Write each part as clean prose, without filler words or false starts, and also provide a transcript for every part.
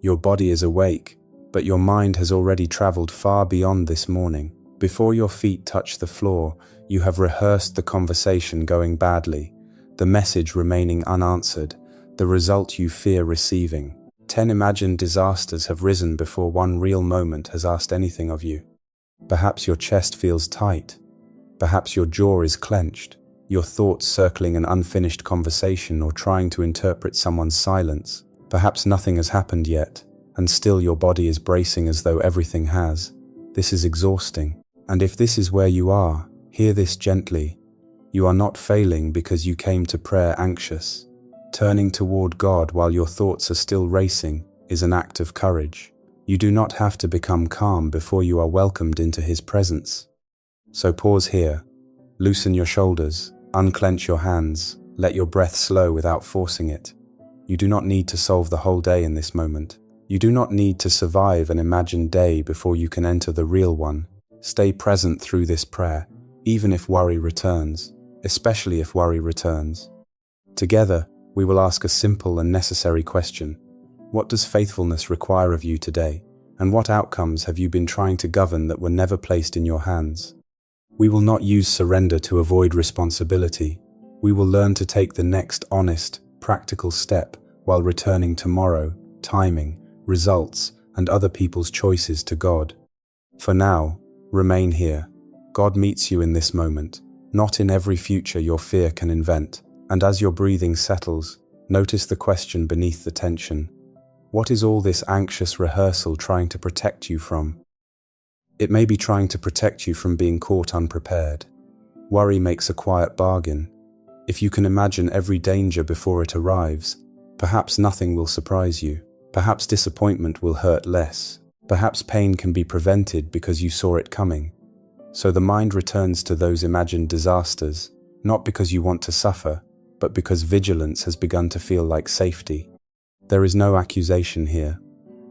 Your body is awake, but your mind has already traveled far beyond this morning. Before your feet touch the floor, you have rehearsed the conversation going badly, the message remaining unanswered, the result you fear receiving. 10 imagined disasters have risen before one real moment has asked anything of you. Perhaps your chest feels tight. Perhaps your jaw is clenched, your thoughts circling an unfinished conversation or trying to interpret someone's silence. Perhaps nothing has happened yet, and still your body is bracing as though everything has. This is exhausting. And if this is where you are, hear this gently. You are not failing because you came to prayer anxious. Turning toward God while your thoughts are still racing is an act of courage. You do not have to become calm before you are welcomed into His presence. So pause here, loosen your shoulders, unclench your hands, let your breath slow without forcing it. You do not need to solve the whole day in this moment. You do not need to survive an imagined day before you can enter the real one. Stay present through this prayer, even if worry returns, especially if worry returns. Together, we will ask a simple and necessary question. What does faithfulness require of you today? And what outcomes have you been trying to govern that were never placed in your hands? We will not use surrender to avoid responsibility. We will learn to take the next honest, practical step while returning tomorrow, timing, results, and other people's choices to God. For now, remain here. God meets you in this moment, not in every future your fear can invent. And as your breathing settles, notice the question beneath the tension. What is all this anxious rehearsal trying to protect you from? It may be trying to protect you from being caught unprepared. Worry makes a quiet bargain. If you can imagine every danger before it arrives, perhaps nothing will surprise you. Perhaps disappointment will hurt less. Perhaps pain can be prevented because you saw it coming. So the mind returns to those imagined disasters, not because you want to suffer, but because vigilance has begun to feel like safety. There is no accusation here.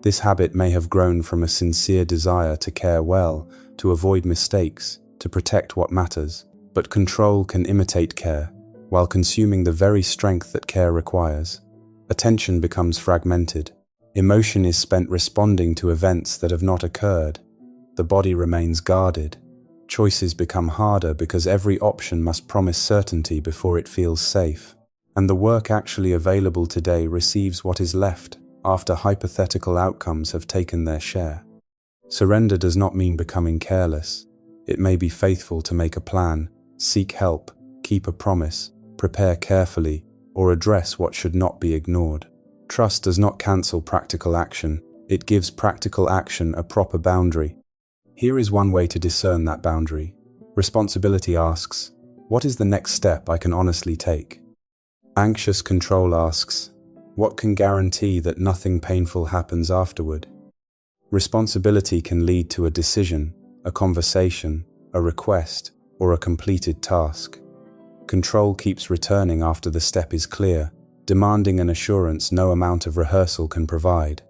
This habit may have grown from a sincere desire to care well, to avoid mistakes, to protect what matters. But control can imitate care, while consuming the very strength that care requires. Attention becomes fragmented. Emotion is spent responding to events that have not occurred. The body remains guarded. Choices become harder because every option must promise certainty before it feels safe. And the work actually available today receives what is left after hypothetical outcomes have taken their share. Surrender does not mean becoming careless. It may be faithful to make a plan, seek help, keep a promise, prepare carefully, or address what should not be ignored. Trust does not cancel practical action. It gives practical action a proper boundary. Here is one way to discern that boundary. Responsibility asks, what is the next step I can honestly take? Anxious control asks, what can guarantee that nothing painful happens afterward? Responsibility can lead to a decision, a conversation, a request, or a completed task. Control keeps returning after the step is clear, demanding an assurance no amount of rehearsal can provide.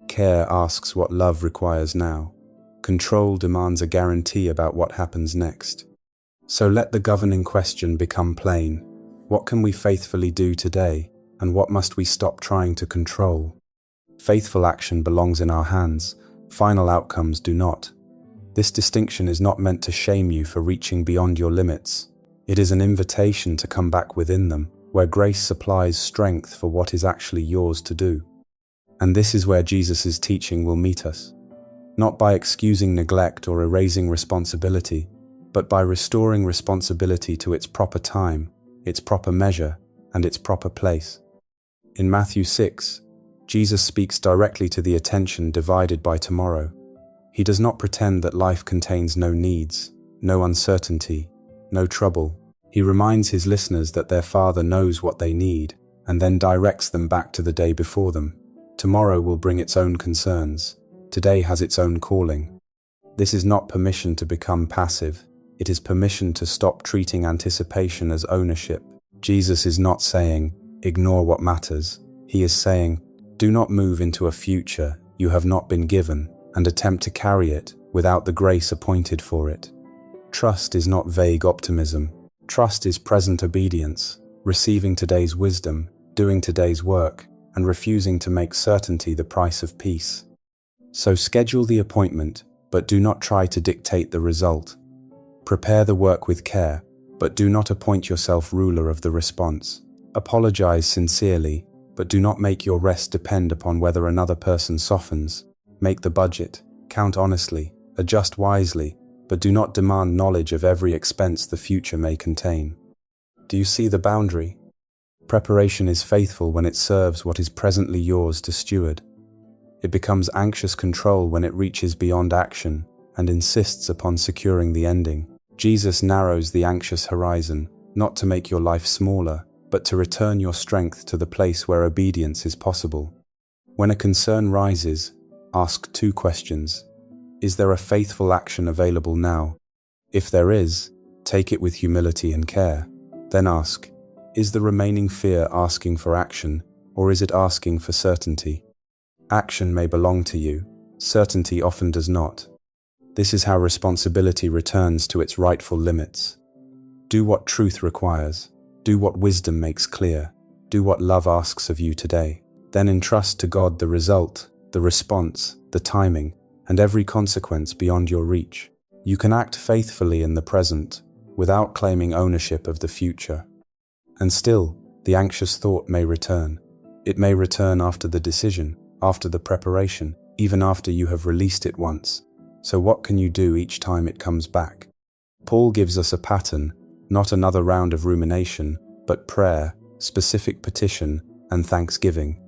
Care asks what love requires now. Control demands a guarantee about what happens next. So let the governing question become plain. What can we faithfully do today, and what must we stop trying to control? Faithful action belongs in our hands. Final outcomes do not. This distinction is not meant to shame you for reaching beyond your limits. It is an invitation to come back within them, where grace supplies strength for what is actually yours to do. And this is where Jesus' teaching will meet us. Not by excusing neglect or erasing responsibility, but by restoring responsibility to its proper time, its proper measure, and its proper place. In Matthew 6, Jesus speaks directly to the attention divided by tomorrow. He does not pretend that life contains no needs, no uncertainty, no trouble. He reminds his listeners that their Father knows what they need, and then directs them back to the day before them. Tomorrow will bring its own concerns. Today has its own calling. This is not permission to become passive. It is permission to stop treating anticipation as ownership. Jesus is not saying, ignore what matters. He is saying, do not move into a future you have not been given and attempt to carry it without the grace appointed for it. Trust is not vague optimism. Trust is present obedience, receiving today's wisdom, doing today's work, and refusing to make certainty the price of peace. So schedule the appointment, but do not try to dictate the result. Prepare the work with care, but do not appoint yourself ruler of the response. Apologize sincerely, but do not make your rest depend upon whether another person softens. Make the budget, count honestly, adjust wisely, but do not demand knowledge of every expense the future may contain. Do you see the boundary? Preparation is faithful when it serves what is presently yours to steward. It becomes anxious control when it reaches beyond action and insists upon securing the ending. Jesus narrows the anxious horizon, not to make your life smaller, but to return your strength to the place where obedience is possible. When a concern rises, ask 2 questions. Is there a faithful action available now? If there is, take it with humility and care. Then ask, is the remaining fear asking for action, or is it asking for certainty? Action may belong to you, certainty often does not. This is how responsibility returns to its rightful limits. Do what truth requires. Do what wisdom makes clear. Do what love asks of you today. Then entrust to God the result, the response, the timing, and every consequence beyond your reach. You can act faithfully in the present, without claiming ownership of the future. And still, the anxious thought may return. It may return after the decision, after the preparation, even after you have released it once. So what can you do each time it comes back? Paul gives us a pattern, not another round of rumination, but prayer, specific petition, and thanksgiving.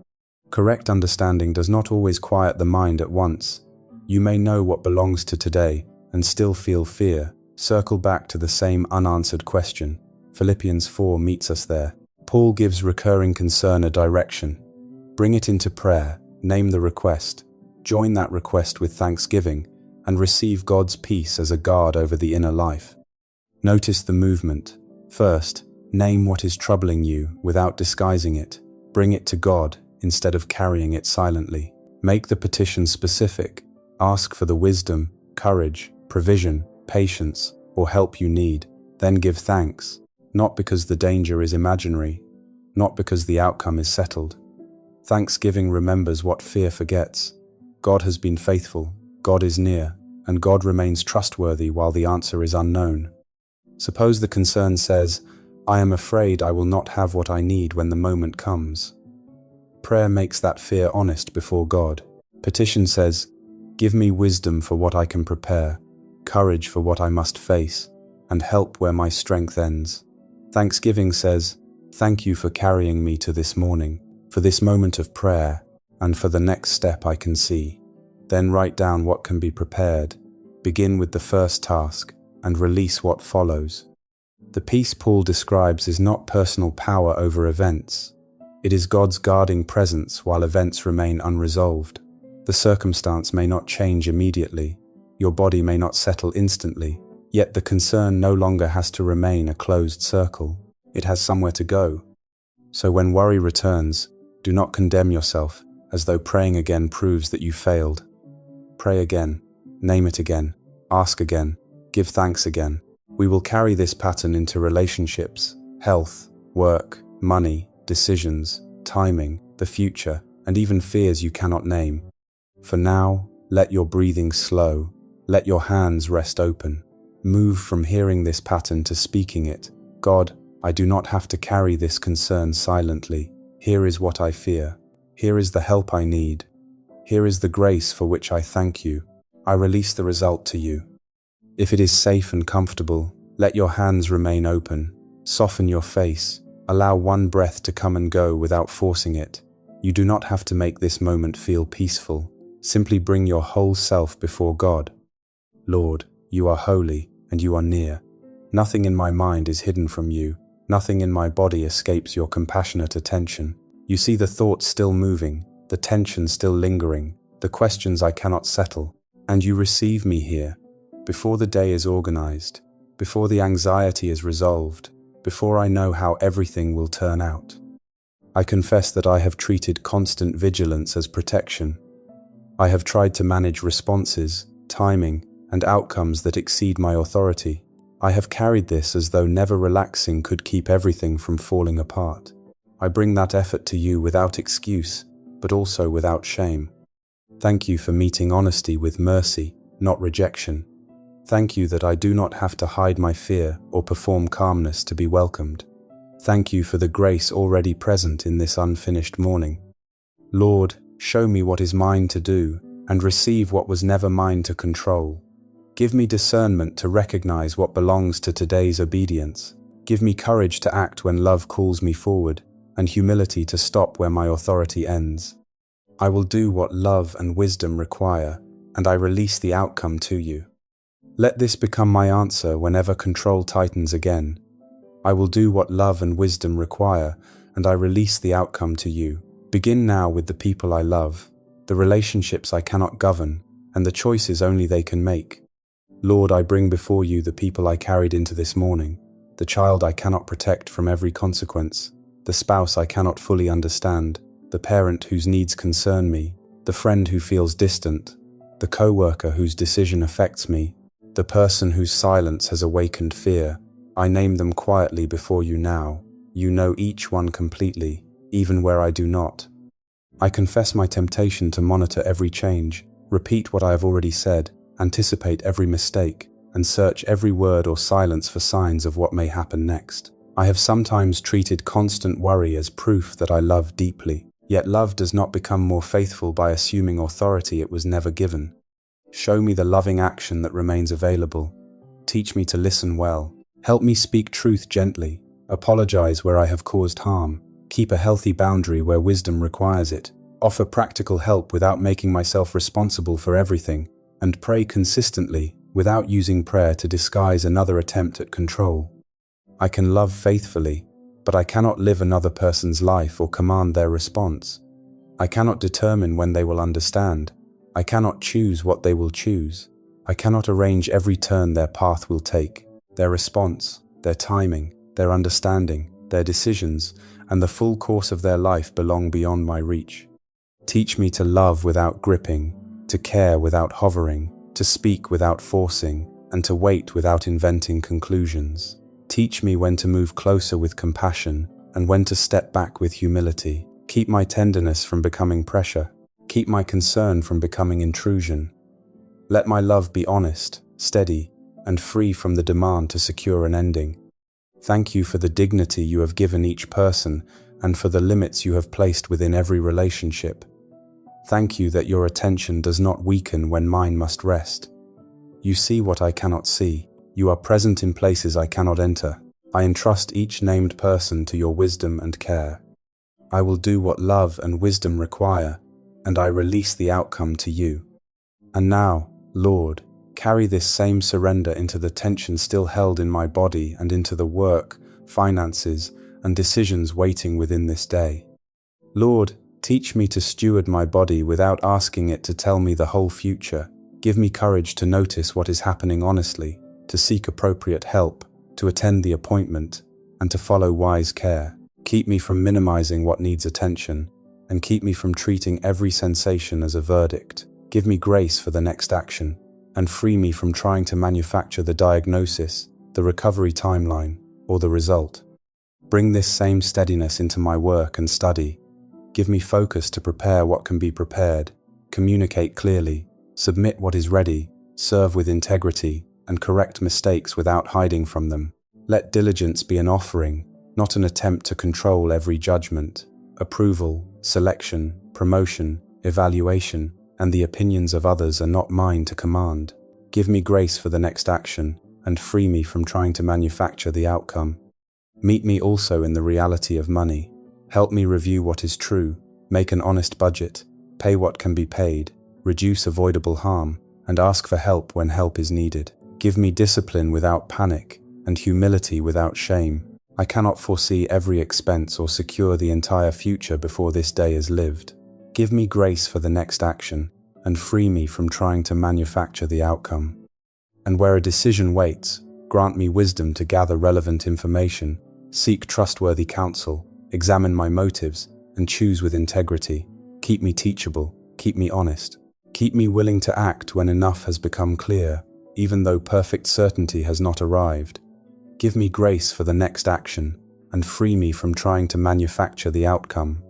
Correct understanding does not always quiet the mind at once. You may know what belongs to today and still feel fear. Circle back to the same unanswered question. Philippians 4 meets us there. Paul gives recurring concern a direction. Bring it into prayer, name the request, join that request with thanksgiving, and receive God's peace as a guard over the inner life. Notice the movement. First, name what is troubling you without disguising it. Bring it to God instead of carrying it silently. Make the petition specific. Ask for the wisdom, courage, provision, patience, or help you need. Then give thanks, not because the danger is imaginary, not because the outcome is settled. Thanksgiving remembers what fear forgets. God has been faithful, God is near, and God remains trustworthy while the answer is unknown. Suppose the concern says, I am afraid I will not have what I need when the moment comes. Prayer makes that fear honest before God. Petition says, give me wisdom for what I can prepare, courage for what I must face, and help where my strength ends. Thanksgiving says, thank you for carrying me to this morning, for this moment of prayer, and for the next step I can see. Then write down what can be prepared, begin with the first task, and release what follows. The peace Paul describes is not personal power over events. It is God's guarding presence while events remain unresolved. The circumstance may not change immediately. Your body may not settle instantly. Yet the concern no longer has to remain a closed circle. It has somewhere to go. So when worry returns, do not condemn yourself as though praying again proves that you failed. Pray again, name it again, ask again, give thanks again. We will carry this pattern into relationships, health, work, money, decisions, timing, the future, and even fears you cannot name. For now, let your breathing slow, let your hands rest open. Move from hearing this pattern to speaking it. God, I do not have to carry this concern silently. Here is what I fear. Here is the help I need. Here is the grace for which I thank you. I release the result to you. If it is safe and comfortable, let your hands remain open. Soften your face. Allow one breath to come and go without forcing it. You do not have to make this moment feel peaceful. Simply bring your whole self before God. Lord, you are holy and you are near. Nothing in my mind is hidden from you. Nothing in my body escapes your compassionate attention. You see the thoughts still moving, the tension still lingering, the questions I cannot settle, and you receive me here. Before the day is organized, before the anxiety is resolved, before I know how everything will turn out. I confess that I have treated constant vigilance as protection. I have tried to manage responses, timing, and outcomes that exceed my authority. I have carried this as though never relaxing could keep everything from falling apart. I bring that effort to you without excuse, but also without shame. Thank you for meeting honesty with mercy, not rejection. Thank you that I do not have to hide my fear or perform calmness to be welcomed. Thank you for the grace already present in this unfinished morning. Lord, show me what is mine to do, and receive what was never mine to control. Give me discernment to recognize what belongs to today's obedience. Give me courage to act when love calls me forward, and humility to stop where my authority ends. I will do what love and wisdom require, and I release the outcome to you. Let this become my answer whenever control tightens again. I will do what love and wisdom require, and I release the outcome to you. Begin now with the people I love, the relationships I cannot govern, and the choices only they can make. Lord, I bring before you the people I carried into this morning, the child I cannot protect from every consequence, the spouse I cannot fully understand, the parent whose needs concern me, the friend who feels distant, the co-worker whose decision affects me, the person whose silence has awakened fear. I name them quietly before you now. You know each one completely, even where I do not. I confess my temptation to monitor every change, repeat what I have already said, anticipate every mistake, and search every word or silence for signs of what may happen next. I have sometimes treated constant worry as proof that I love deeply, yet love does not become more faithful by assuming authority it was never given. Show me the loving action that remains available. Teach me to listen well. Help me speak truth gently, apologize where I have caused harm, keep a healthy boundary where wisdom requires it, offer practical help without making myself responsible for everything, and pray consistently without using prayer to disguise another attempt at control. I can love faithfully, but I cannot live another person's life or command their response. I cannot determine when they will understand. I cannot choose what they will choose. I cannot arrange every turn their path will take. Their response, their timing, their understanding, their decisions, and the full course of their life belong beyond my reach. Teach me to love without gripping, to care without hovering, to speak without forcing, and to wait without inventing conclusions. Teach me when to move closer with compassion and when to step back with humility. Keep my tenderness from becoming pressure. Keep my concern from becoming intrusion. Let my love be honest, steady, and free from the demand to secure an ending. Thank you for the dignity you have given each person and for the limits you have placed within every relationship. Thank you that your attention does not weaken when mine must rest. You see what I cannot see. You are present in places I cannot enter. I entrust each named person to your wisdom and care. I will do what love and wisdom require, and I release the outcome to you. And now, Lord, carry this same surrender into the tension still held in my body and into the work, finances, and decisions waiting within this day. Lord, teach me to steward my body without asking it to tell me the whole future. Give me courage to notice what is happening honestly, to seek appropriate help, to attend the appointment, and to follow wise care. Keep me from minimizing what needs attention, and keep me from treating every sensation as a verdict. Give me grace for the next action, and free me from trying to manufacture the diagnosis, the recovery timeline, or the result. Bring this same steadiness into my work and study. Give me focus to prepare what can be prepared, communicate clearly, submit what is ready, serve with integrity, and correct mistakes without hiding from them. Let diligence be an offering, not an attempt to control every judgment. Approval, selection, promotion, evaluation, and the opinions of others are not mine to command. Give me grace for the next action, and free me from trying to manufacture the outcome. Meet me also in the reality of money. Help me review what is true, make an honest budget, pay what can be paid, reduce avoidable harm, and ask for help when help is needed. Give me discipline without panic, and humility without shame. I cannot foresee every expense or secure the entire future before this day is lived. Give me grace for the next action, and free me from trying to manufacture the outcome. And where a decision waits, grant me wisdom to gather relevant information, seek trustworthy counsel, examine my motives, and choose with integrity. Keep me teachable, keep me honest. Keep me willing to act when enough has become clear, even though perfect certainty has not arrived. Give me grace for the next action, and free me from trying to manufacture the outcome.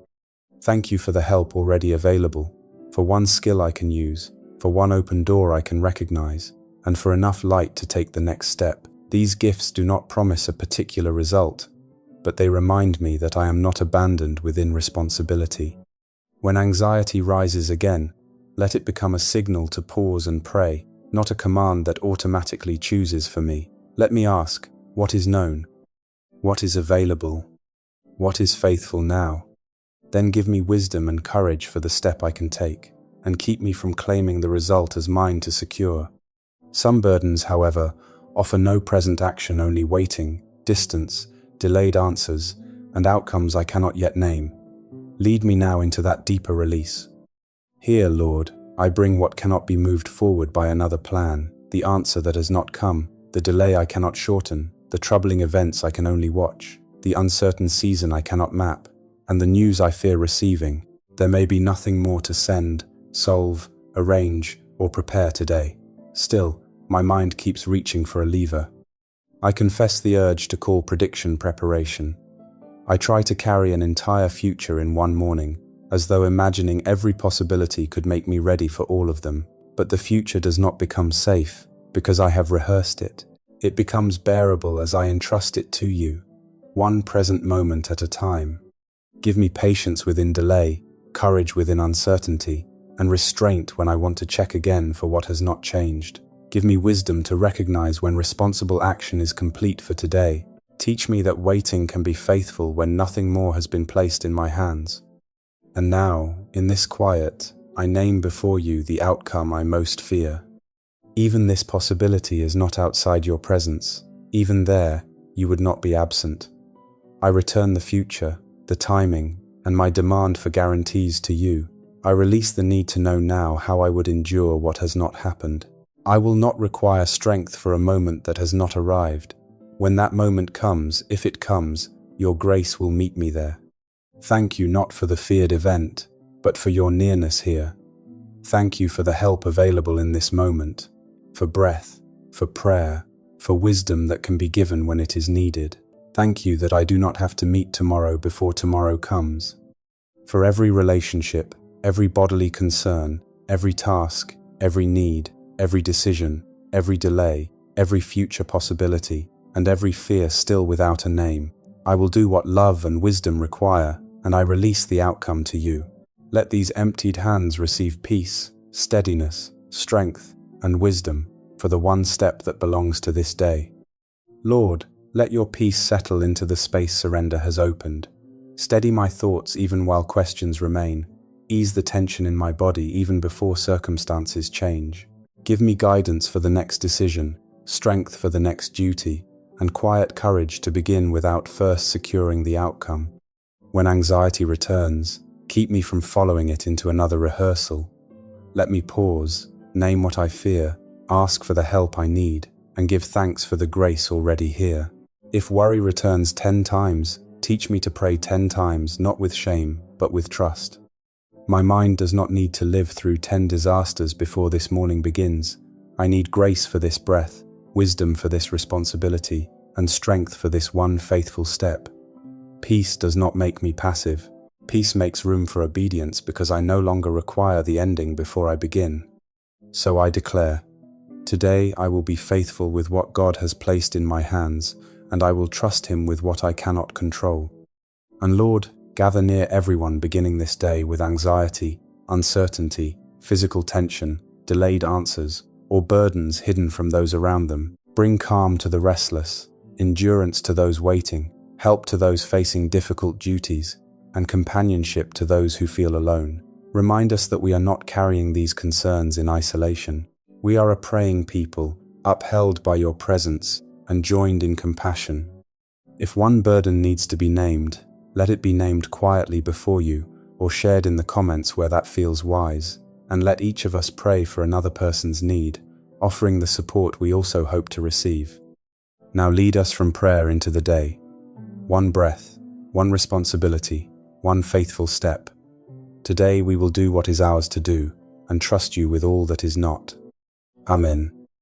Thank you for the help already available, for one skill I can use, for one open door I can recognize, and for enough light to take the next step. These gifts do not promise a particular result, but they remind me that I am not abandoned within responsibility. When anxiety rises again, let it become a signal to pause and pray, not a command that automatically chooses for me. Let me ask, what is known? What is available? What is faithful now? Then give me wisdom and courage for the step I can take, and keep me from claiming the result as mine to secure. Some burdens, however, offer no present action, only waiting, distance, delayed answers, and outcomes I cannot yet name. Lead me now into that deeper release. Here, Lord, I bring what cannot be moved forward by another plan, the answer that has not come, the delay I cannot shorten, the troubling events I can only watch, the uncertain season I cannot map, and the news I fear receiving. There may be nothing more to send, solve, arrange, or prepare today. Still, my mind keeps reaching for a lever. I confess the urge to call prediction preparation. I try to carry an entire future in one morning, as though imagining every possibility could make me ready for all of them. But the future does not become safe because I have rehearsed it. It becomes bearable as I entrust it to you, one present moment at a time. Give me patience within delay, courage within uncertainty, and restraint when I want to check again for what has not changed. Give me wisdom to recognize when responsible action is complete for today. Teach me that waiting can be faithful when nothing more has been placed in my hands. And now, in this quiet, I name before you the outcome I most fear. Even this possibility is not outside your presence. Even there, you would not be absent. I return the future, the timing, and my demand for guarantees to you. I release the need to know now how I would endure what has not happened. I will not require strength for a moment that has not arrived. When that moment comes, if it comes, your grace will meet me there. Thank you not for the feared event, but for your nearness here. Thank you for the help available in this moment, for breath, for prayer, for wisdom that can be given when it is needed. Thank you that I do not have to meet tomorrow before tomorrow comes. For every relationship, every bodily concern, every task, every need, every decision, every delay, every future possibility, and every fear still without a name, I will do what love and wisdom require, and I release the outcome to you. Let these emptied hands receive peace, steadiness, strength, and wisdom for the one step that belongs to this day. Lord, let your peace settle into the space surrender has opened. Steady my thoughts even while questions remain. Ease the tension in my body even before circumstances change. Give me guidance for the next decision, strength for the next duty, and quiet courage to begin without first securing the outcome. When anxiety returns, keep me from following it into another rehearsal. Let me pause, name what I fear, ask for the help I need, and give thanks for the grace already here. If worry returns 10 times, teach me to pray 10 times, not with shame, but with trust. My mind does not need to live through 10 disasters before this morning begins. I need grace for this breath, wisdom for this responsibility, and strength for this one faithful step. Peace does not make me passive. Peace makes room for obedience because I no longer require the ending before I begin. So I declare, today I will be faithful with what God has placed in my hands, and I will trust Him with what I cannot control. And Lord, gather near everyone beginning this day with anxiety, uncertainty, physical tension, delayed answers, or burdens hidden from those around them. Bring calm to the restless, endurance to those waiting, help to those facing difficult duties, and companionship to those who feel alone. Remind us that we are not carrying these concerns in isolation. We are a praying people, upheld by your presence and joined in compassion. If one burden needs to be named, let it be named quietly before you or shared in the comments where that feels wise, and let each of us pray for another person's need, offering the support we also hope to receive. Now lead us from prayer into the day. One breath, one responsibility, one faithful step. Today we will do what is ours to do and trust you with all that is not. Amen.